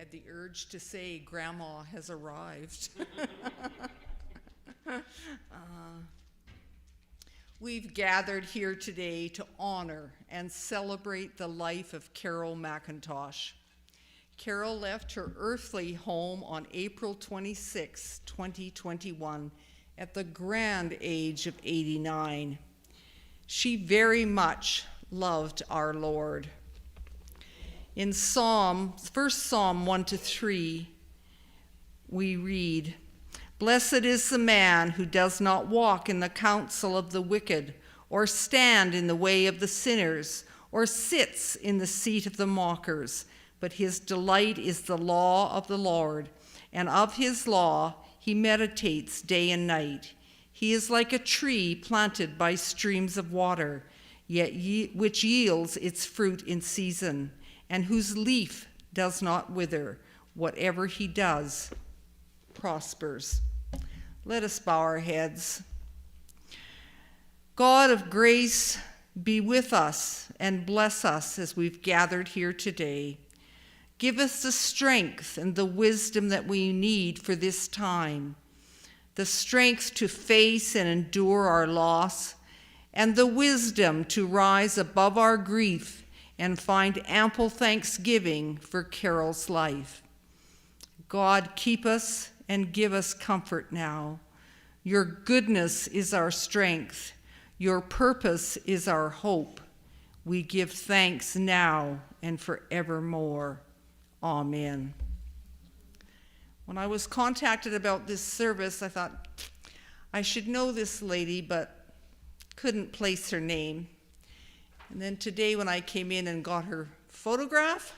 had the urge to say, Grandma has arrived. We've gathered here today to honor and celebrate the life of Carol Mackintosh. Carol left her earthly home on April 26, 2021, at the grand age of 89. She very much loved our Lord. In Psalm 1-3, we read, "Blessed is the man who does not walk in the counsel of the wicked, or stand in the way of the sinners, or sits in the seat of the mockers, but his delight is the law of the Lord, and of his law he meditates day and night. He is like a tree planted by streams of water, which yields its fruit in season, and whose leaf does not wither. Whatever he does prospers." Let us bow our heads. God of grace, be with us and bless us as we've gathered here today. Give us the strength and the wisdom that we need for this time, the strength to face and endure our loss, and the wisdom to rise above our grief and find ample thanksgiving for Carol's life. God, keep us and give us comfort now. Your goodness is our strength. Your purpose is our hope. We give thanks now and forevermore. Amen. When I was contacted about this service, I thought I should know this lady, but couldn't place her name. And then today when I came in and got her photograph,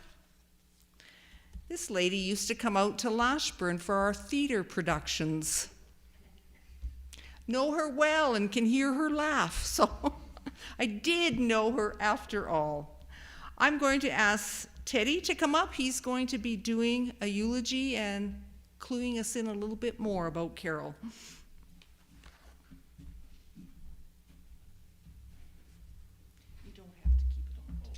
this lady used to come out to Lashburn for our theater productions. Know her well and can hear her laugh, so I did know her after all. I'm going to ask Teddy to come up. He's going to be doing a eulogy and cluing us in a little bit more about Carol. You don't have to keep it on.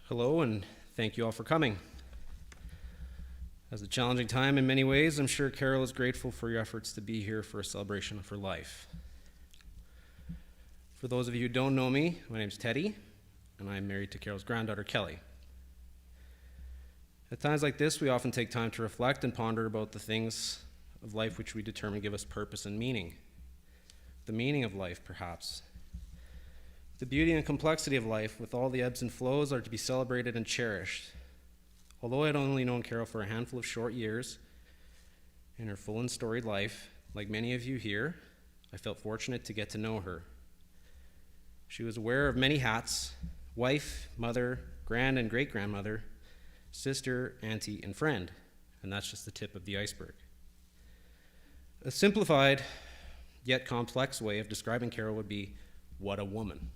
Hello, and thank you all for coming. It was a challenging time in many ways. I'm sure Carol is grateful for your efforts to be here for a celebration of her life. For those of you who don't know me, my name's Teddy, and I'm married to Carol's granddaughter, Kelly. At times like this, we often take time to reflect and ponder about the things of life which we determine give us purpose and meaning. The meaning of life, perhaps. The beauty and complexity of life, with all the ebbs and flows, are to be celebrated and cherished. Although I had only known Carol for a handful of short years in her full and storied life, like many of you here, I felt fortunate to get to know her. She was aware of many hats: wife, mother, grand and great-grandmother, sister, auntie, and friend, and that's just the tip of the iceberg. A simplified yet complex way of describing Carol would be, what a woman.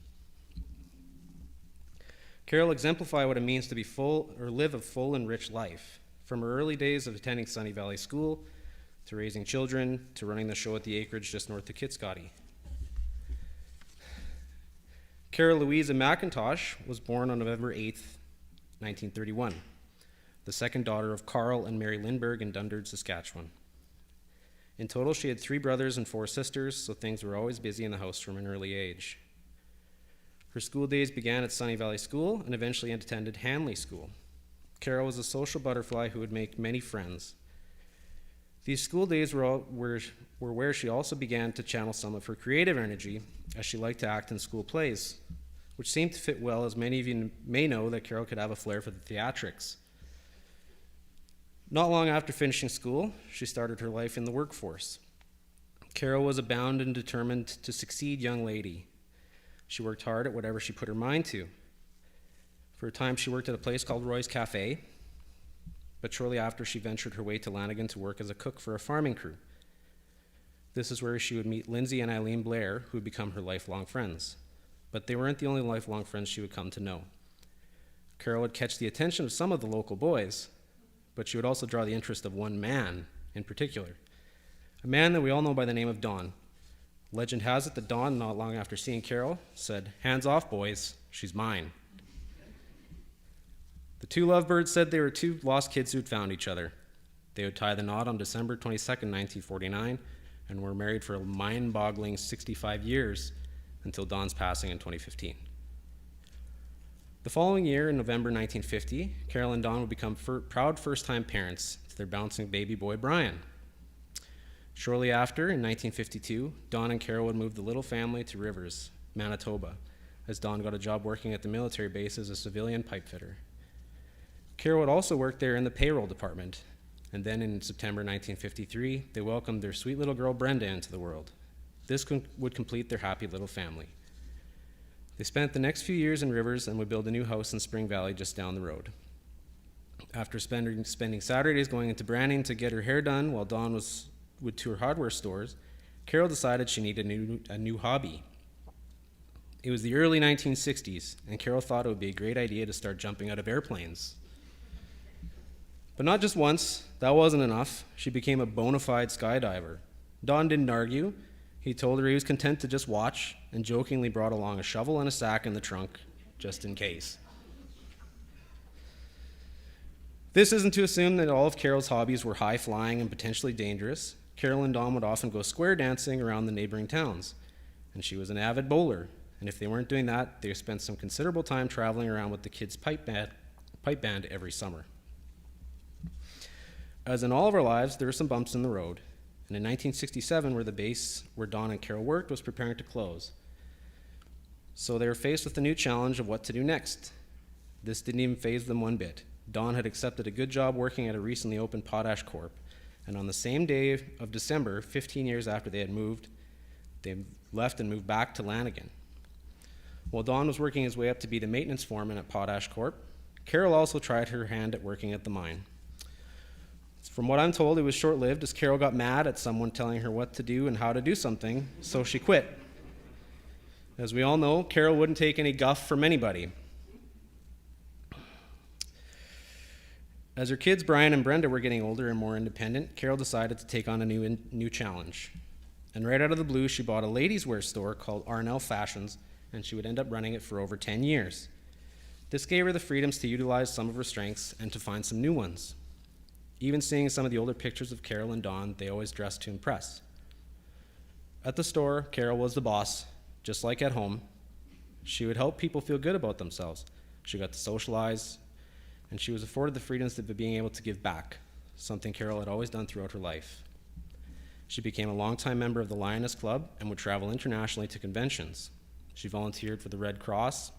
Carol exemplified what it means to be full or live a full and rich life, from her early days of attending Sunny Valley School, to raising children, to running the show at the acreage just north of Kitscoty. Carol Louisa Mackintosh was born on November 8th, 1931, the second daughter of Carl and Mary Lindbergh in Dunderd, Saskatchewan. In total, she had 3 brothers and 4 sisters, so things were always busy in the house from an early age. Her school days began at Sunny Valley School and eventually attended Hanley School. Carol was a social butterfly who would make many friends. These school days were where she also began to channel some of her creative energy, as she liked to act in school plays, which seemed to fit well, as many of you may know that Carol could have a flair for the theatrics. Not long after finishing school, she started her life in the workforce. Carol was a bound and determined to succeed young lady. She worked hard at whatever she put her mind to. For a time, she worked at a place called Roy's Cafe, but shortly after, she ventured her way to Lanigan to work as a cook for a farming crew. This is where she would meet Lindsay and Eileen Blair, who would become her lifelong friends. But they weren't the only lifelong friends she would come to know. Carol would catch the attention of some of the local boys, but she would also draw the interest of one man in particular. A man that we all know by the name of Don. Legend has it that Don, not long after seeing Carol, said, "Hands off, boys, she's mine." The two lovebirds said they were two lost kids who had found each other. They would tie the knot on December 22nd, 1949, and were married for a mind-boggling 65 years until Don's passing in 2015. The following year, in November 1950, Carol and Don would become proud first-time parents to their bouncing baby boy, Brian. Shortly after, in 1952, Don and Carol would move the little family to Rivers, Manitoba, as Don got a job working at the military base as a civilian pipefitter. Carol would also work there in the payroll department, and then in September 1953, they welcomed their sweet little girl Brenda into the world. This would complete their happy little family. They spent the next few years in Rivers and would build a new house in Spring Valley just down the road. After spending Saturdays going into Brandon to get her hair done while Dawn would tour hardware stores, Carol decided she needed a new hobby. It was the early 1960s, and Carol thought it would be a great idea to start jumping out of airplanes. But not just once, that wasn't enough. She became a bona fide skydiver. Don didn't argue. He told her he was content to just watch, and jokingly brought along a shovel and a sack in the trunk, just in case. This isn't to assume that all of Carol's hobbies were high-flying and potentially dangerous. Carol and Don would often go square dancing around the neighboring towns, and she was an avid bowler, and if they weren't doing that, they spent some considerable time traveling around with the kids' pipe band every summer. As in all of our lives, there were some bumps in the road, and in 1967, where the base where Don and Carol worked was preparing to close. So they were faced with the new challenge of what to do next. This didn't even faze them one bit. Don had accepted a good job working at a recently opened potash corp, and on the same day of December, 15 years after they had moved, they left and moved back to Lanigan. While Don was working his way up to be the maintenance foreman at Potash Corp, Carol also tried her hand at working at the mine. From what I'm told, it was short-lived, as Carol got mad at someone telling her what to do and how to do something, so she quit. As we all know, Carol wouldn't take any guff from anybody. As her kids, Brian and Brenda, were getting older and more independent, Carol decided to take on a new challenge. And right out of the blue, she bought a ladies' wear store called Arnell Fashions, and she would end up running it for over 10 years. This gave her the freedoms to utilize some of her strengths and to find some new ones. Even seeing some of the older pictures of Carol and Don, they always dressed to impress. At the store, Carol was the boss, just like at home. She would help people feel good about themselves. She got to socialize, and she was afforded the freedoms of being able to give back, something Carol had always done throughout her life. She became a longtime member of the Lioness Club and would travel internationally to conventions. She volunteered for the Red Cross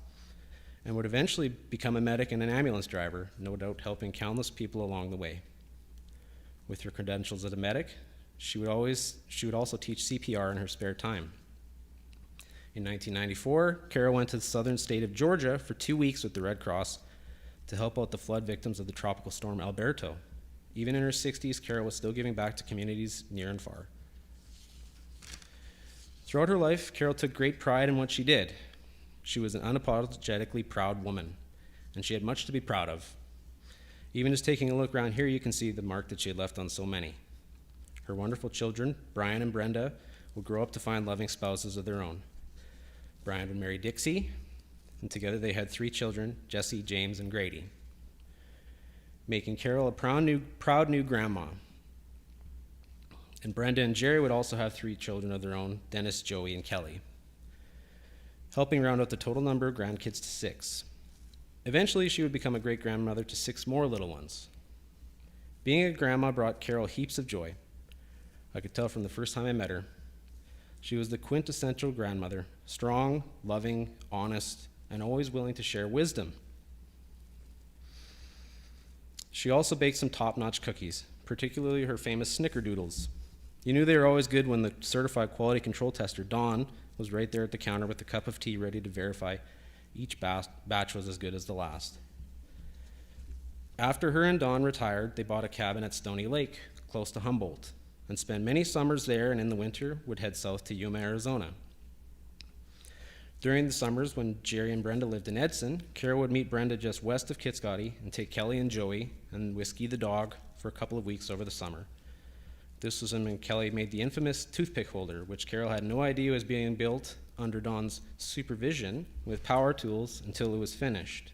and would eventually become a medic and an ambulance driver, no doubt helping countless people along the way. With her credentials as a medic, she would also teach CPR in her spare time. In 1994, Carol went to the southern state of Georgia for 2 weeks with the Red Cross to help out the flood victims of the tropical storm Alberto. Even in her 60s, Carol was still giving back to communities near and far. Throughout her life, Carol took great pride in what she did. She was an unapologetically proud woman, and she had much to be proud of. Even just taking a look around here, you can see the mark that she had left on so many. Her wonderful children, Brian and Brenda, would grow up to find loving spouses of their own. Brian would marry Dixie, and together they had 3 children, Jesse, James, and Grady, making Carol a proud new grandma. And Brenda and Jerry would also have 3 children of their own, Dennis, Joey, and Kelly, helping round out the total number of grandkids to 6. Eventually, she would become a great-grandmother to 6 more little ones. Being a grandma brought Carol heaps of joy. I could tell from the first time I met her. She was the quintessential grandmother, strong, loving, honest, and always willing to share wisdom. She also baked some top-notch cookies, particularly her famous snickerdoodles. You knew they were always good when the certified quality control tester, Dawn, was right there at the counter with a cup of tea ready to verify each batch was as good as the last. After her and Dawn retired, they bought a cabin at Stony Lake, close to Humboldt, and spent many summers there, and in the winter would head south to Yuma, Arizona. During the summers when Jerry and Brenda lived in Edson, Carol would meet Brenda just west of Kitscotty and take Kelly and Joey and Whiskey the dog for a couple of weeks over the summer. This was when Kelly made the infamous toothpick holder, which Carol had no idea was being built under Don's supervision with power tools until it was finished.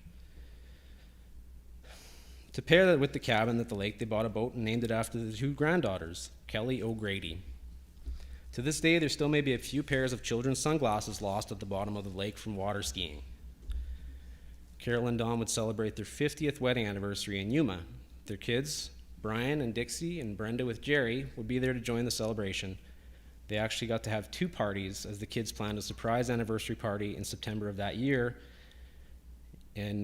To pair that with the cabin at the lake, they bought a boat and named it after the two granddaughters, Kelly O'Grady. To this day, there still may be a few pairs of children's sunglasses lost at the bottom of the lake from water skiing. Carol and Don would celebrate their 50th wedding anniversary in Yuma. Their kids, Brian and Dixie and Brenda with Jerry, would be there to join the celebration. They actually got to have two parties as the kids planned a surprise anniversary party in September of that year in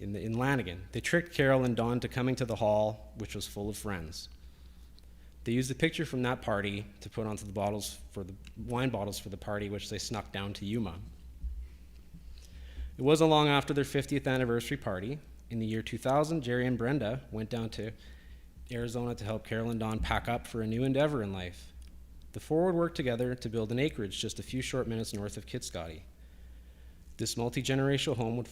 Lanigan. They tricked Carol and Don to coming to the hall, which was full of friends. They used a picture from that party to put onto the wine bottles for the party, which they snuck down to Yuma. It wasn't long after their 50th anniversary party, in the year 2000, Jerry and Brenda went down to Arizona to help Carol and Don pack up for a new endeavor in life. The four would work together to build an acreage just a few short minutes north of Kitscoty. This multi-generational home would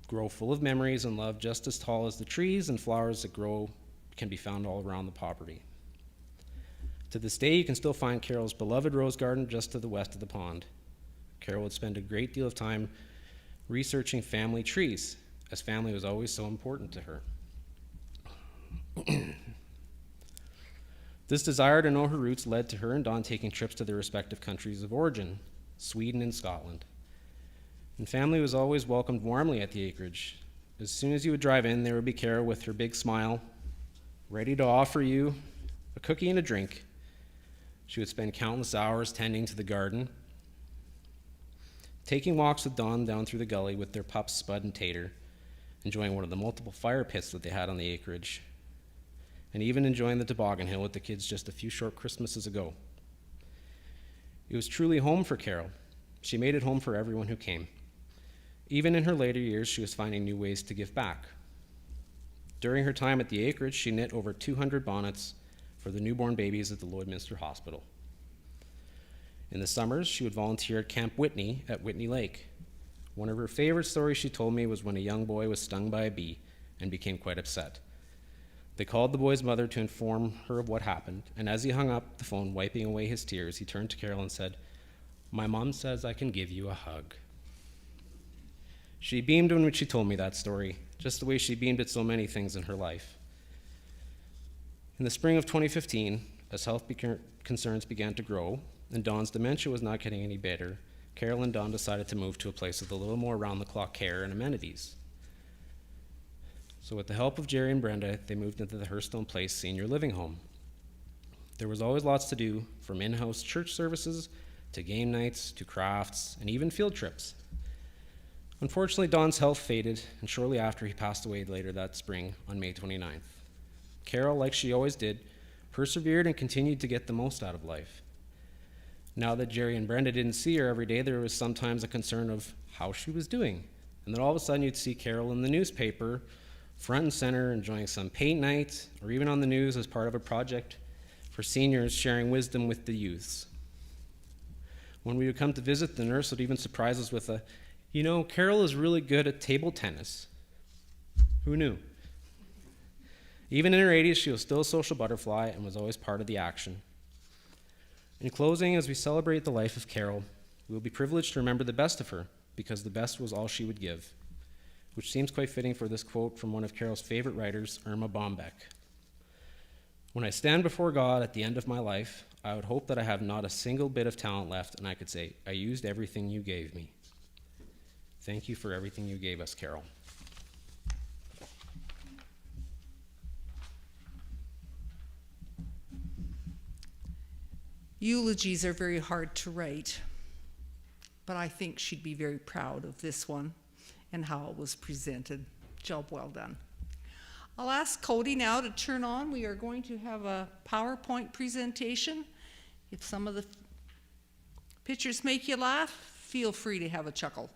grow full of memories and love just as tall as the trees and flowers that can be found all around the property. To this day, you can still find Carol's beloved rose garden just to the west of the pond. Carol would spend a great deal of time researching family trees, as family was always so important to her. This desire to know her roots led to her and Don taking trips to their respective countries of origin, Sweden and Scotland. And family was always welcomed warmly at the acreage. As soon as you would drive in, there would be Carol with her big smile, ready to offer you a cookie and a drink. She would spend countless hours tending to the garden, taking walks with Don down through the gully with their pups Spud and Tater, enjoying one of the multiple fire pits that they had on the acreage, and even enjoying the toboggan hill with the kids just a few short Christmases ago. It was truly home for Carol. She made it home for everyone who came. Even in her later years, she was finding new ways to give back. During her time at the acreage, she knit over 200 bonnets for the newborn babies at the Lloydminster Hospital. In the summers, she would volunteer at Camp Whitney at Whitney Lake. One of her favorite stories she told me was when a young boy was stung by a bee and became quite upset. They called the boy's mother to inform her of what happened, and as he hung up the phone, wiping away his tears, he turned to Carol and said, "My mom says I can give you a hug." She beamed when she told me that story, just the way she beamed at so many things in her life. In the spring of 2015, as health concerns began to grow, and Don's dementia was not getting any better, Carol and Don decided to move to a place with a little more round-the-clock care and amenities. So with the help of Jerry and Brenda, they moved into the Hearthstone Place Senior Living Home. There was always lots to do, from in-house church services to game nights to crafts and even field trips. Unfortunately, Don's health faded, and shortly after, he passed away later that spring on May 29th. Carol, like she always did, persevered and continued to get the most out of life. Now that Jerry and Brenda didn't see her every day, there was sometimes a concern of how she was doing. And then all of a sudden you'd see Carol in the newspaper, front and center, enjoying some paint night, or even on the news as part of a project for seniors sharing wisdom with the youths. When we would come to visit, the nurse would even surprise us with Carol is really good at table tennis. Who knew? Even in her 80s, she was still a social butterfly and was always part of the action. In closing, as we celebrate the life of Carol, we will be privileged to remember the best of her, because the best was all she would give, which seems quite fitting for this quote from one of Carol's favorite writers, Irma Bombeck. "When I stand before God at the end of my life, I would hope that I have not a single bit of talent left, and I could say, I used everything you gave me. Thank you for everything you gave us, Carol." Eulogies are very hard to write, but I think she'd be very proud of this one and how it was presented. Job well done. I'll ask Cody now to turn on. We are going to have a PowerPoint presentation. If some of the pictures make you laugh, feel free to have a chuckle.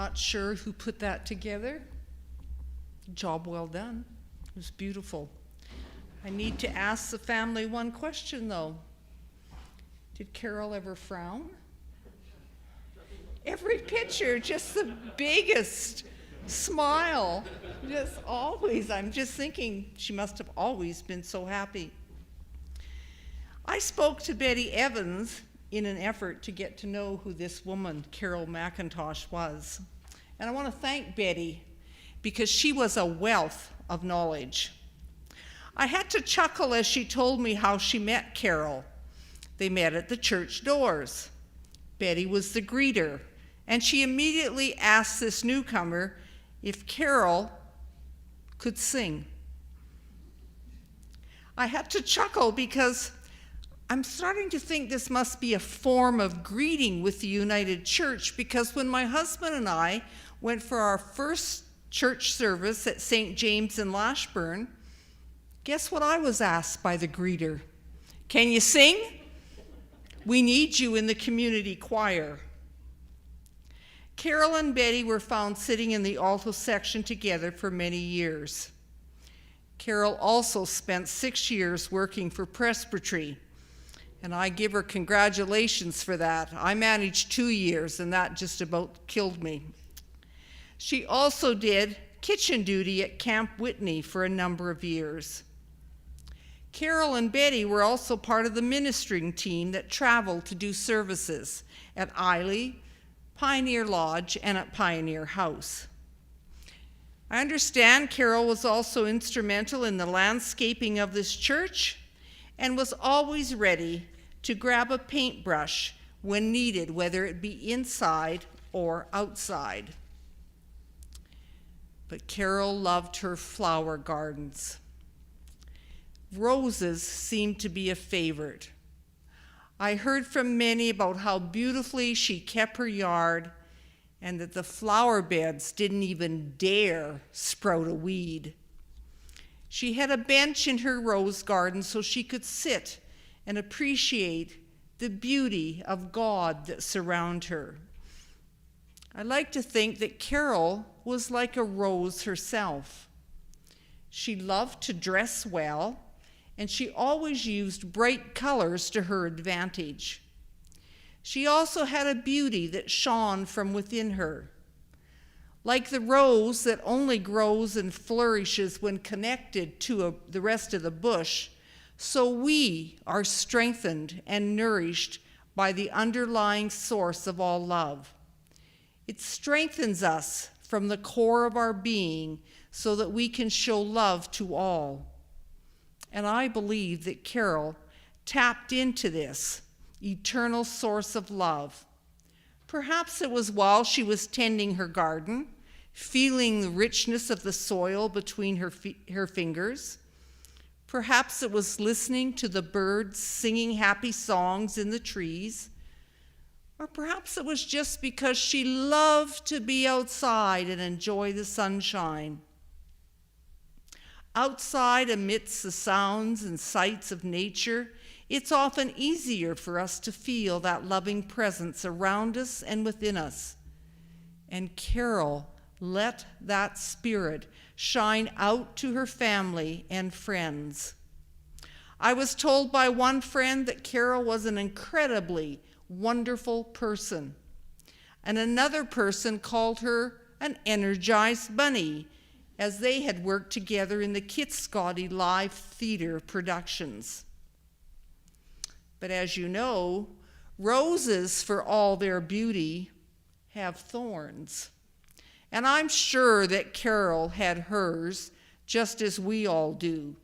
not sure who put that together. Job well done. It was beautiful. I need to ask the family one question, though. Did Carol ever frown? Every picture, just the biggest smile. Just always. I'm just thinking she must have always been so happy. I spoke to Betty Evans in an effort to get to know who this woman, Carol Mackintosh, was. And I want to thank Betty because she was a wealth of knowledge. I had to chuckle as she told me how she met Carol. They met at the church doors. Betty was the greeter, and she immediately asked this newcomer if Carol could sing. I had to chuckle because I'm starting to think this must be a form of greeting with the United Church, because when my husband and I went for our first church service at St. James in Lashburn, guess what I was asked by the greeter? Can you sing? We need you in the community choir. Carol and Betty were found sitting in the alto section together for many years. Carol also spent 6 years working for Presbytery, and I give her congratulations for that. I managed 2 years, and that just about killed me. She also did kitchen duty at Camp Whitney for a number of years. Carol and Betty were also part of the ministering team that traveled to do services at Eiley, Pioneer Lodge, and at Pioneer House. I understand Carol was also instrumental in the landscaping of this church and was always ready to grab a paintbrush when needed, whether it be inside or outside. But Carol loved her flower gardens. Roses seemed to be a favorite. I heard from many about how beautifully she kept her yard and that the flower beds didn't even dare sprout a weed. She had a bench in her rose garden so she could sit and appreciate the beauty of God that surround her. I like to think that Carol was like a rose herself. She loved to dress well, and she always used bright colors to her advantage. She also had a beauty that shone from within her. Like the rose that only grows and flourishes when connected to the rest of the bush, so we are strengthened and nourished by the underlying source of all love. It strengthens us from the core of our being so that we can show love to all. And I believe that Carol tapped into this eternal source of love. Perhaps it was while she was tending her garden, feeling the richness of the soil between her fingers. Perhaps it was listening to the birds singing happy songs in the trees. Or perhaps it was just because she loved to be outside and enjoy the sunshine. Outside, amidst the sounds and sights of nature, it's often easier for us to feel that loving presence around us and within us. And Carol let that spirit shine out to her family and friends. I was told by one friend that Carol was an incredibly wonderful person, and another person called her an energized bunny, as they had worked together in the Kitscotty live theater productions. But as you know, roses, for all their beauty, have thorns. And I'm sure that Carol had hers, just as we all do.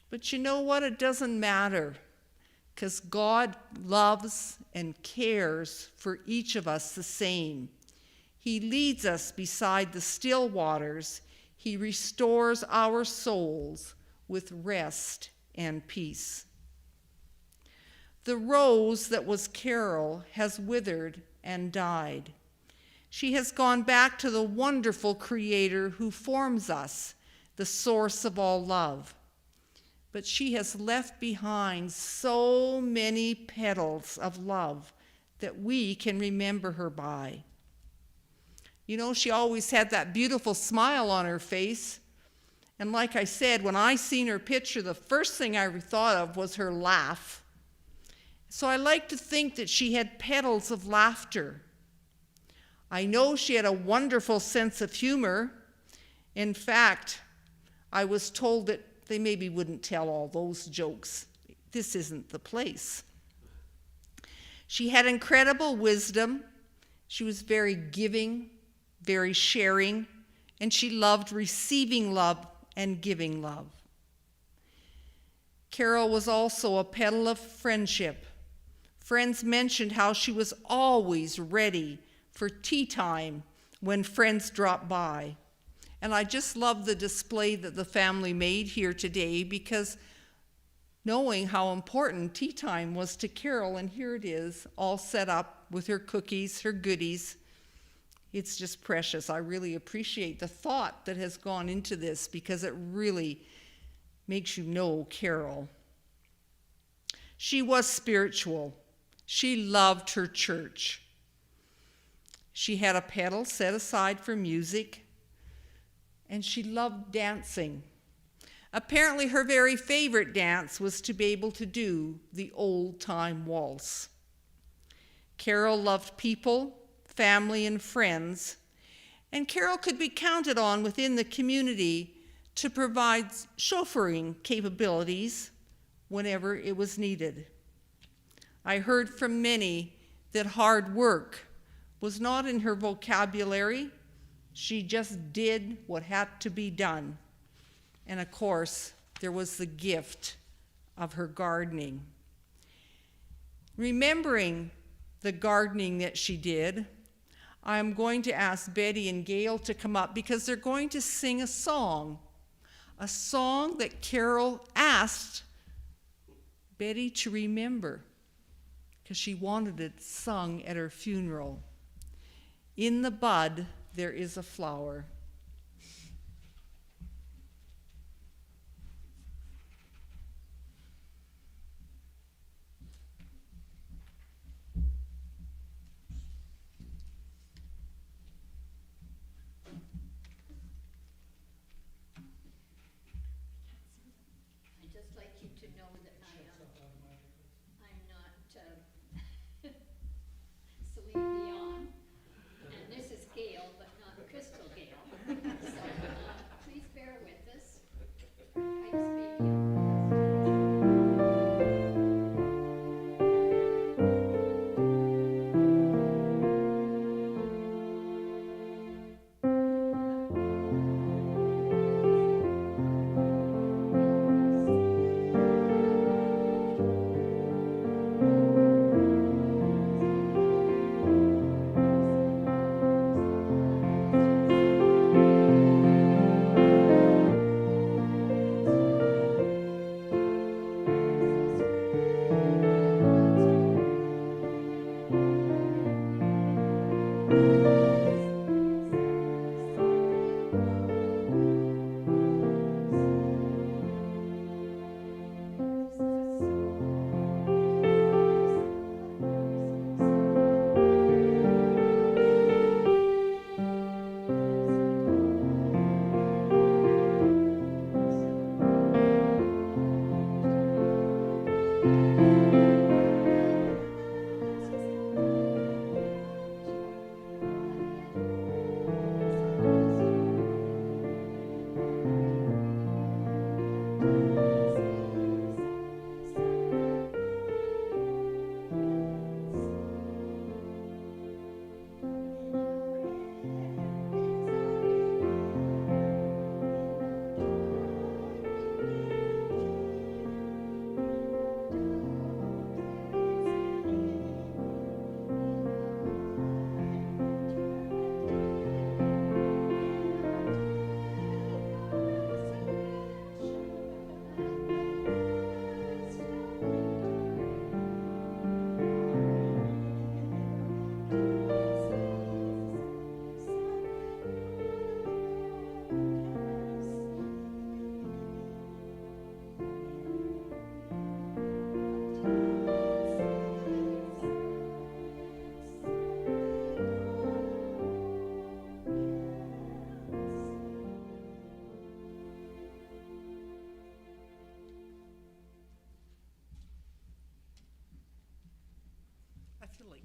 But you know what? It doesn't matter, because God loves and cares for each of us the same. He leads us beside the still waters. He restores our souls with rest and peace. The rose that was Carol has withered and died. She has gone back to the wonderful Creator who forms us, the source of all love. But she has left behind so many petals of love that we can remember her by. You know, she always had that beautiful smile on her face. And like I said, when I seen her picture, the first thing I thought of was her laugh. So I like to think that she had petals of laughter. I know she had a wonderful sense of humor. In fact, I was told that they maybe wouldn't tell all those jokes. This isn't the place. She had incredible wisdom. She was very giving, very sharing, and she loved receiving love and giving love. Carol was also a petal of friendship. Friends mentioned how she was always ready for tea time when friends dropped by. And I just love the display that the family made here today, because knowing how important tea time was to Carol, and here it is, all set up with her cookies, her goodies. It's just precious. I really appreciate the thought that has gone into this, because it really makes you know Carol. She was spiritual. She loved her church. She had a pedal set aside for music, and she loved dancing. Apparently, her very favorite dance was to be able to do the old-time waltz. Carol loved people, family, and friends, and Carol could be counted on within the community to provide chauffeuring capabilities whenever it was needed. I heard from many that hard work was not in her vocabulary. She just did what had to be done. And of course, there was the gift of her gardening. Remembering the gardening that she did, I'm going to ask Betty and Gail to come up, because they're going to sing a song that Carol asked Betty to remember, because she wanted it sung at her funeral. In the bud, there is a flower. I'd just like you to know that I'm not Celine Dion, and this is Gail, but not Crystal Gail. So please bear with us. Pipes being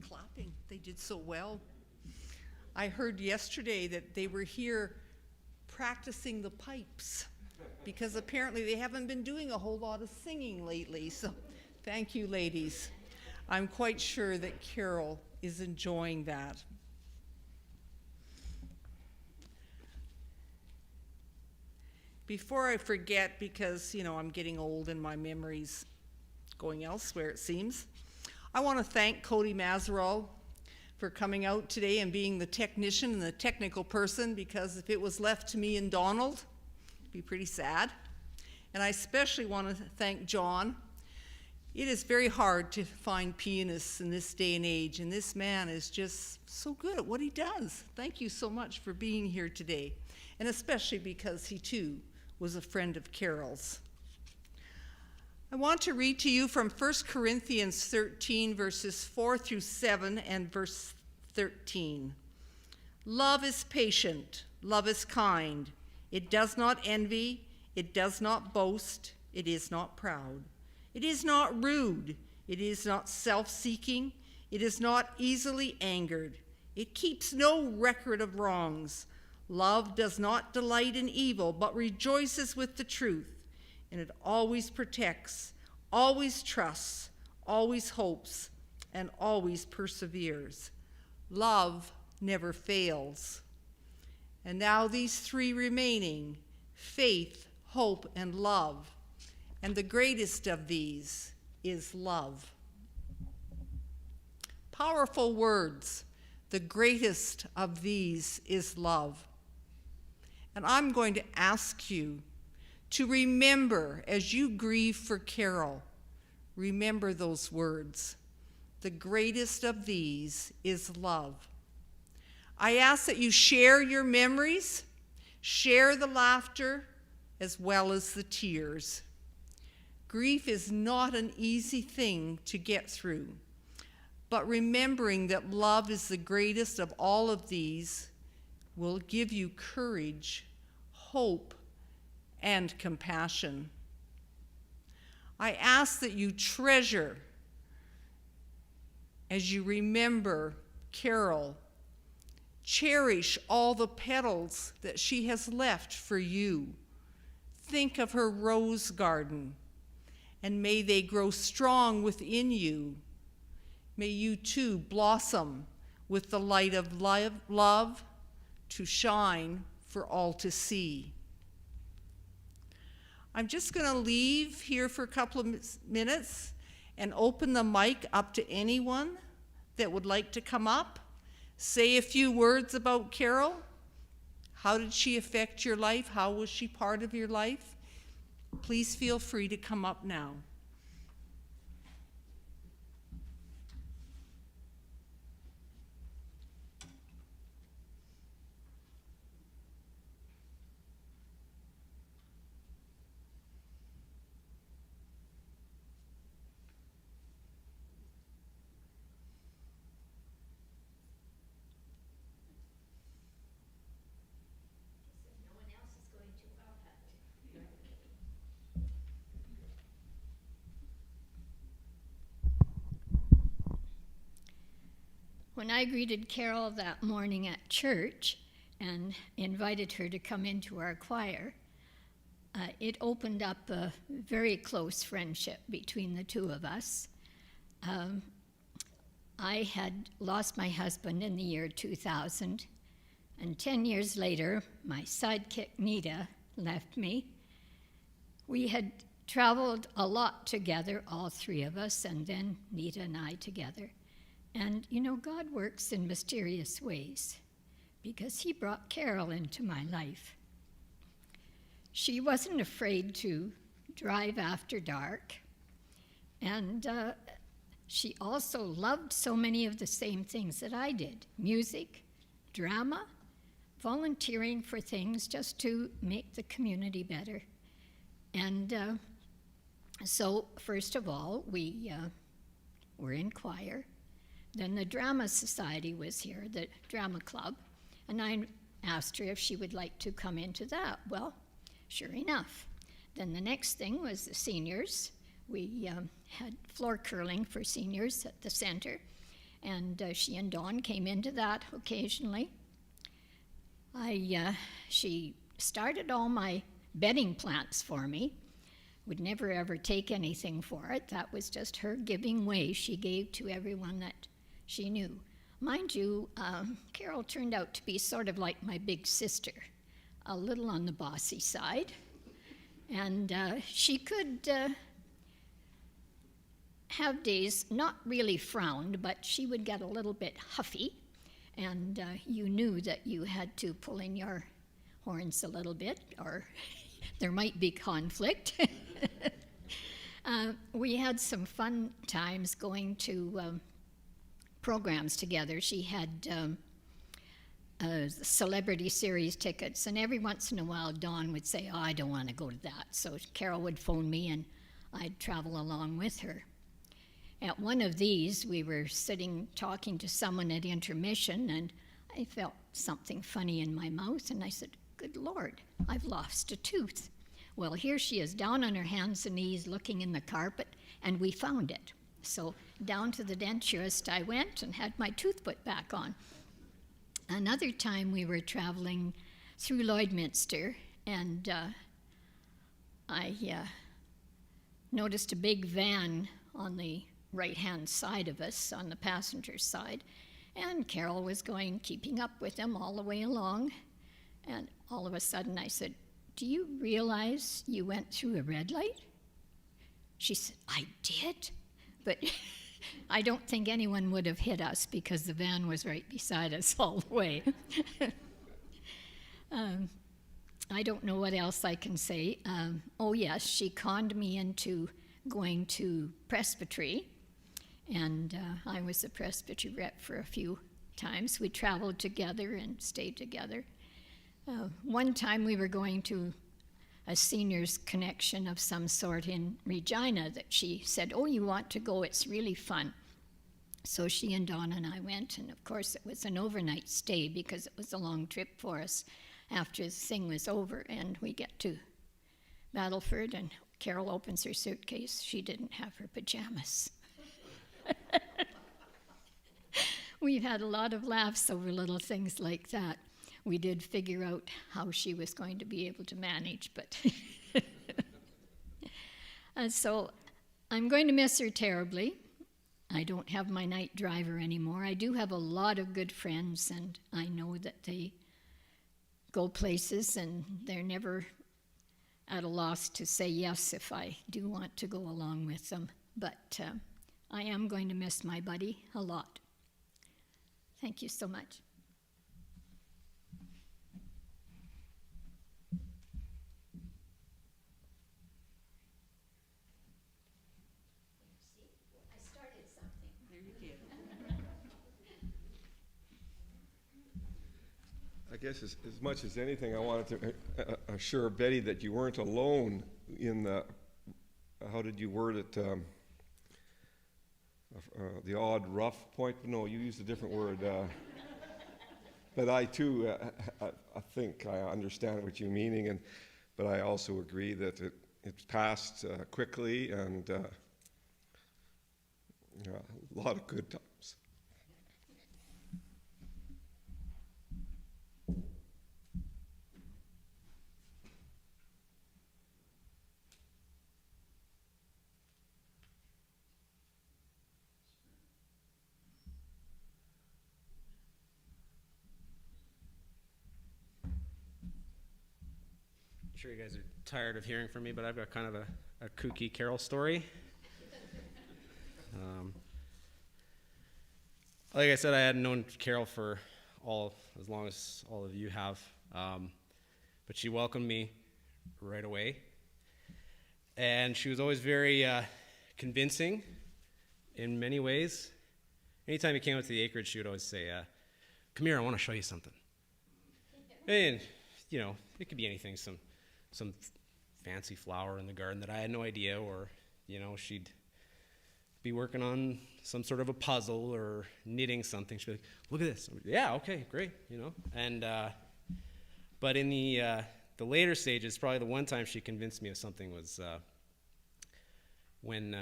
clapping. They did so well. I heard yesterday that they were here practicing the pipes because apparently they haven't been doing a whole lot of singing lately. So thank you, ladies. I'm quite sure that Carol is enjoying that. Before I forget, because, I'm getting old and my memory's going elsewhere, it seems, I want to thank Cody Mazeral for coming out today and being the technician and the technical person, because if it was left to me and Donald, it'd be pretty sad. And I especially want to thank John. It is very hard to find pianists in this day and age, and this man is just so good at what he does. Thank you so much for being here today, and especially because he too was a friend of Carol's. I want to read to you from 1 Corinthians 13, verses 4 through 7 and verse 13. Love is patient, love is kind. It does not envy, it does not boast, it is not proud. It is not rude, it is not self-seeking, it is not easily angered. It keeps no record of wrongs. Love does not delight in evil, but rejoices with the truth. And it always protects, always trusts, always hopes, and always perseveres. Love never fails. And now these three remaining, faith, hope, and love. And the greatest of these is love. Powerful words. The greatest of these is love. And I'm going to ask you to remember, as you grieve for Carol, remember those words. The greatest of these is love. I ask that you share your memories, share the laughter, as well as the tears. Grief is not an easy thing to get through, but remembering that love is the greatest of all of these will give you courage, hope, and compassion. I ask that you treasure, as you remember Carol, cherish all the petals that she has left for you. Think of her rose garden, and may they grow strong within you. May you too blossom with the light of love to shine for all to see. I'm just going to leave here for a couple of minutes and open the mic up to anyone that would like to come up, say a few words about Carol. How did she affect your life? How was she part of your life? Please feel free to come up now. When I greeted Carol that morning at church and invited her to come into our choir, it opened up a very close friendship between the two of us. I had lost my husband in the year 2000, and 10 years later, my sidekick Nita left me. We had traveled a lot together, all three of us, and then Nita and I together. And, God works in mysterious ways, because he brought Carol into my life. She wasn't afraid to drive after dark, and she also loved so many of the same things that I did: music, drama, volunteering for things just to make the community better. And so, first of all, we were in choir. Then the Drama Society was here, the drama club, and I asked her if she would like to come into that. Well, sure enough. Then the next thing was the seniors. We had floor curling for seniors at the center, and she and Dawn came into that occasionally. She started all my bedding plants for me. Would never ever take anything for it. That was just her giving way. She gave to everyone that she knew. Mind you, Carol turned out to be sort of like my big sister, a little on the bossy side. And she could have days not really frowned, but she would get a little bit huffy, and you knew that you had to pull in your horns a little bit, or there might be conflict. We had some fun times going to programs together. She had celebrity series tickets, and every once in a while Dawn would say, "Oh, I don't want to go to that." So Carol would phone me and I'd travel along with her. At one of these, we were sitting talking to someone at intermission, and I felt something funny in my mouth, and I said, "Good Lord, I've lost a tooth." Well, here she is down on her hands and knees looking in the carpet, and we found it. So down to the denturist I went and had my tooth put back on. Another time we were traveling through Lloydminster, and I noticed a big van on the right-hand side of us, on the passenger side, and Carol was keeping up with them all the way along, and all of a sudden I said, "Do you realize you went through a red light?" She said, "I did, but I don't think anyone would have hit us because the van was right beside us all the way." I don't know what else I can say. Oh yes, she conned me into going to presbytery, and I was a presbytery rep for a few times. We traveled together and stayed together. One time we were going to a seniors connection of some sort in Regina that she said, "Oh, you want to go? It's really fun." So she and Dawn and I went, and of course it was an overnight stay because it was a long trip for us after the thing was over, and we get to Battleford, and Carol opens her suitcase. She didn't have her pajamas. We've had a lot of laughs over little things like that. We did figure out how she was going to be able to manage, but so I'm going to miss her terribly. I don't have my night driver anymore. I do have a lot of good friends, and I know that they go places, and they're never at a loss to say yes if I do want to go along with them. But I am going to miss my buddy a lot. Thank you so much. I started something. There you did. I guess as much as anything, I wanted to assure Betty that you weren't alone in the, how did you word it, the odd, rough point? No, you used a different word. But I too, I think I understand what you're meaning, but I also agree that it passed quickly, and a lot of good times. I'm sure you guys are tired of hearing from me, but I've got kind of a kooky Carol story. Like I said, I hadn't known Carol for as long as all of you have, but she welcomed me right away, and she was always very convincing in many ways. Anytime you came out to the acreage, she would always say, "Come here, I want to show you something." And it could be anything, some fancy flower in the garden that I had no idea, or she'd be working on some sort of a puzzle or knitting something. She'd be like, "Look at this." Yeah, okay, great, And but in the later stages, probably the one time she convinced me of something was when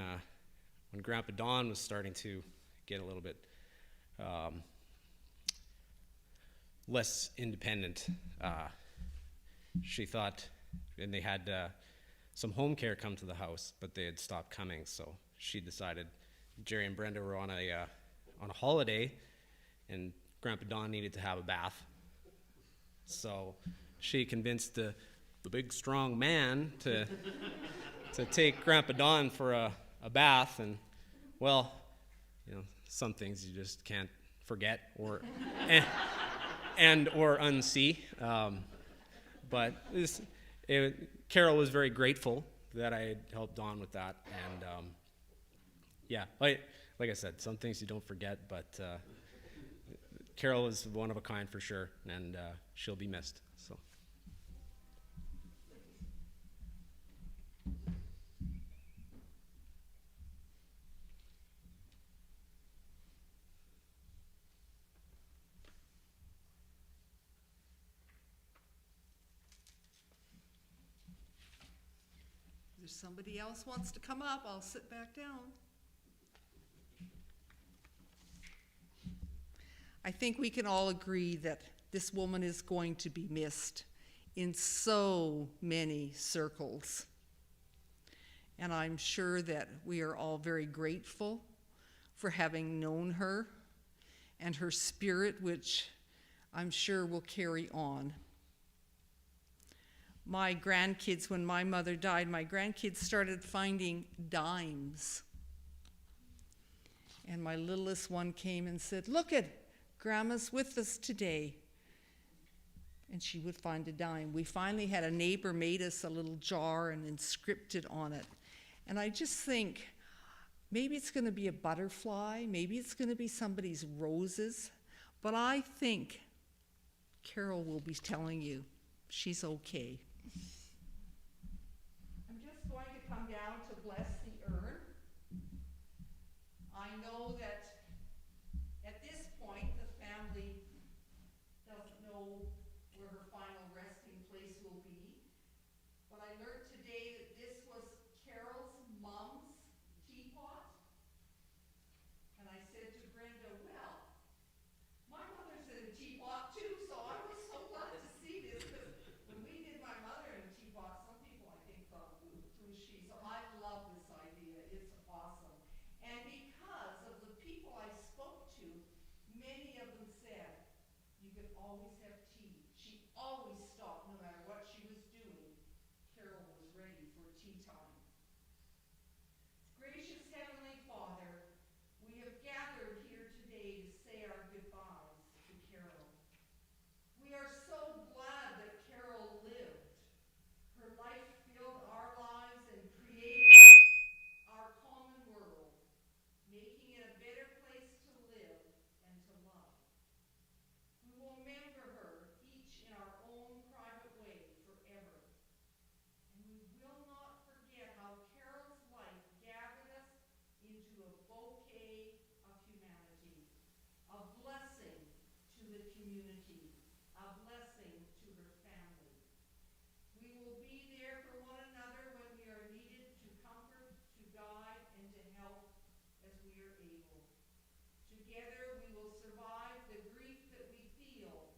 Grandpa Don was starting to get a little bit less independent. She thought, and they had some home care come to the house, but they had stopped coming. So she decided Jerry and Brenda were on a holiday, and Grandpa Don needed to have a bath. So she convinced the big strong man to take Grandpa Don for a bath, and well, some things you just can't forget or or unsee. But Carol was very grateful that I had helped Dawn with that, and like I said, some things you don't forget, but Carol is one of a kind for sure, and she'll be missed. So. If somebody else wants to come up, I'll sit back down. I think we can all agree that this woman is going to be missed in so many circles. And I'm sure that we are all very grateful for having known her and her spirit, which I'm sure will carry on. My grandkids, when my mother died, my grandkids started finding dimes. And my littlest one came and said, "Look it, Grandma's with us today." And she would find a dime. We finally had a neighbor made us a little jar and inscripted on it. And I just think, maybe it's going to be a butterfly, maybe it's going to be somebody's roses, but I think Carol will be telling you she's okay. I'm just going to come down to bless the urn. I know that at this point the family doesn't know where her final resting place will be, but I learned today that this was Carol's mom's teapot, and I said to Brenda, well, my mother's in a teapot too, so I was so glad to see this, because when we did my mother in a teapot, some people I think thought, who is she? So I love this idea. It's awesome. And because of the people I spoke to, many of them said, you could always have tea. She always stopped, no matter what she was doing. Carol was ready for tea time. Gracious Heavenly Father, we have gathered here today to say our goodbyes to Carol. We are so glad that Carol lived. Her life filled our lives and created our common world, making it a better place to live and to love. We will remember her, each in our own private way, forever. And we will not forget how Carol's life gathered us into a bouquet of humanity, a blessing to the community, a blessing to her family. We will be there for one another when we are needed to comfort, to guide, and to help as we are able. Together we will survive the grief that we feel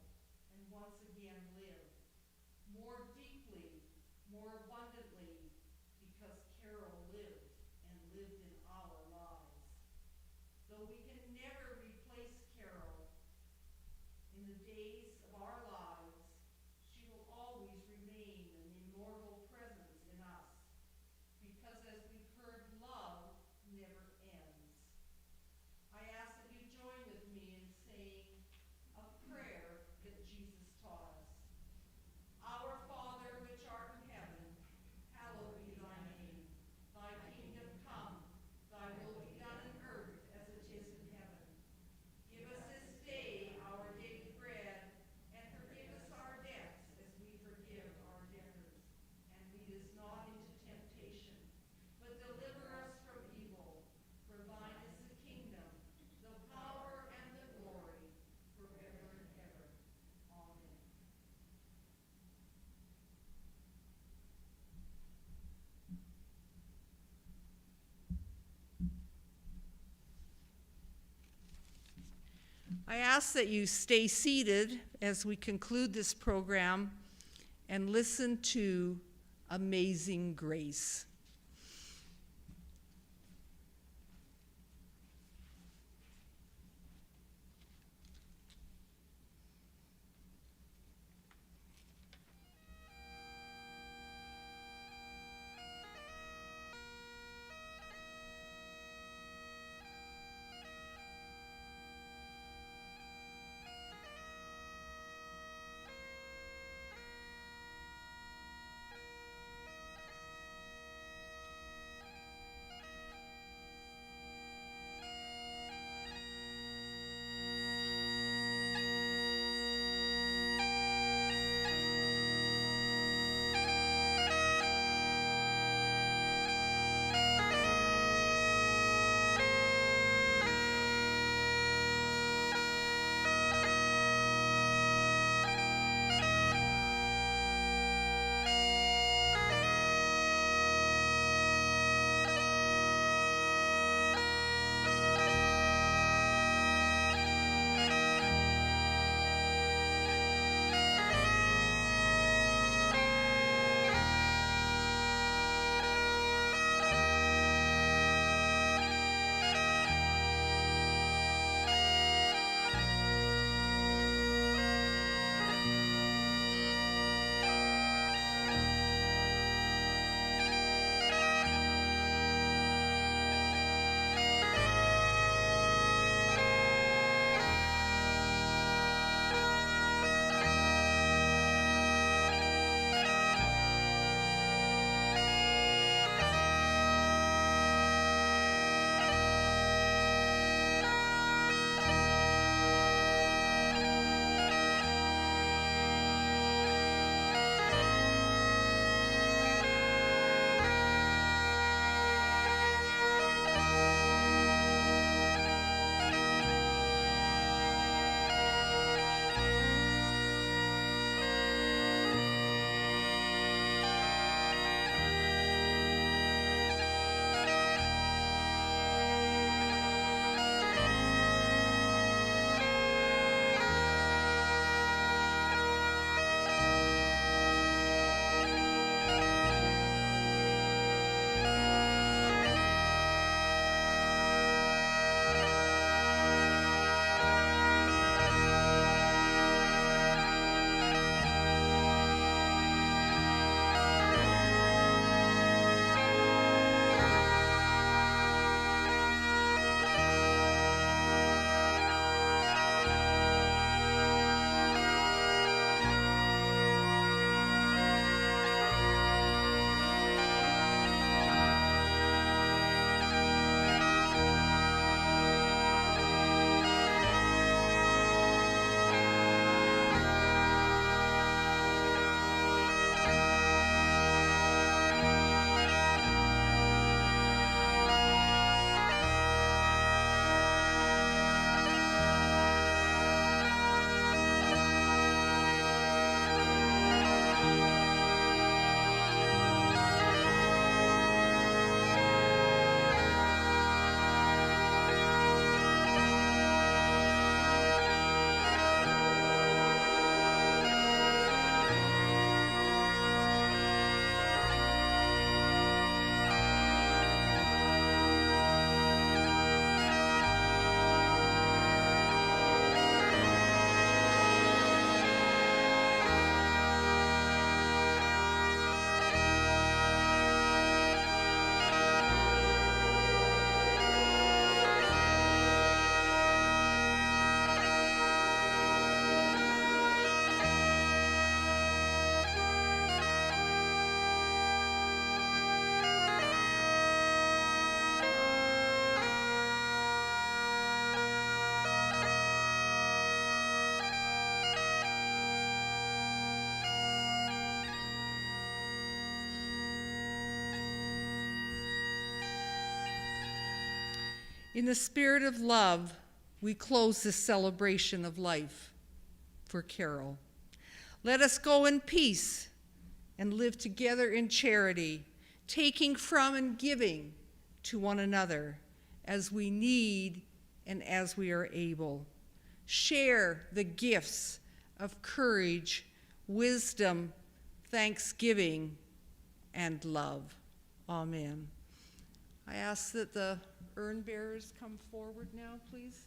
and once again live more deeply, more abundantly, because Carol lived and lived in our lives. Though we can never replace Carol in the days of our lives, she will always remain an immortal presence in us, because as we've heard, love never ends. I ask that you join with me in saying a prayer that Jesus taught us. Our Father, which art in heaven, hallowed be thy name. Thy kingdom come, thy will be done on earth as it is in heaven. I ask that you stay seated as we conclude this program and listen to Amazing Grace. In the spirit of love, we close this celebration of life for Carol. Let us go in peace and live together in charity, taking from and giving to one another as we need and as we are able, share the gifts of courage, wisdom, thanksgiving, and love. Amen. I ask that the urn bearers come forward now, please.